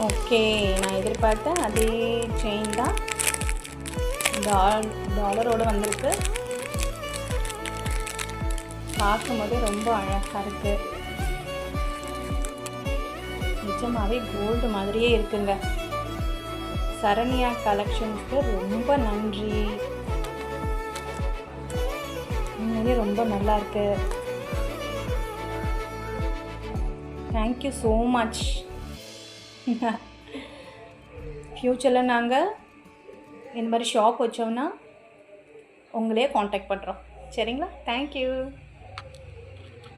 Okay, நான் எதிர்பார்த்தேன் அதே செயின் தான் டாலரோடு வந்திருக்கு. பார்க்கும்போதே ரொம்ப அழகாக இருக்குது. நிஜமாகவே கோல்டு மாதிரியே இருக்குங்க. சரண்யா கலெக்ஷன்ஸ்க்கு ரொம்ப நன்றி. உண்மையிலே ரொம்ப நல்லா இருக்கு. Thank you so much. ஃப்யூச்சரில் நாங்கள் இந்த மாதிரி ஷாப் வச்சோம்னா உங்களையே காண்டாக்ட் பண்ணுறோம். சரிங்களா? தேங்க்யூ.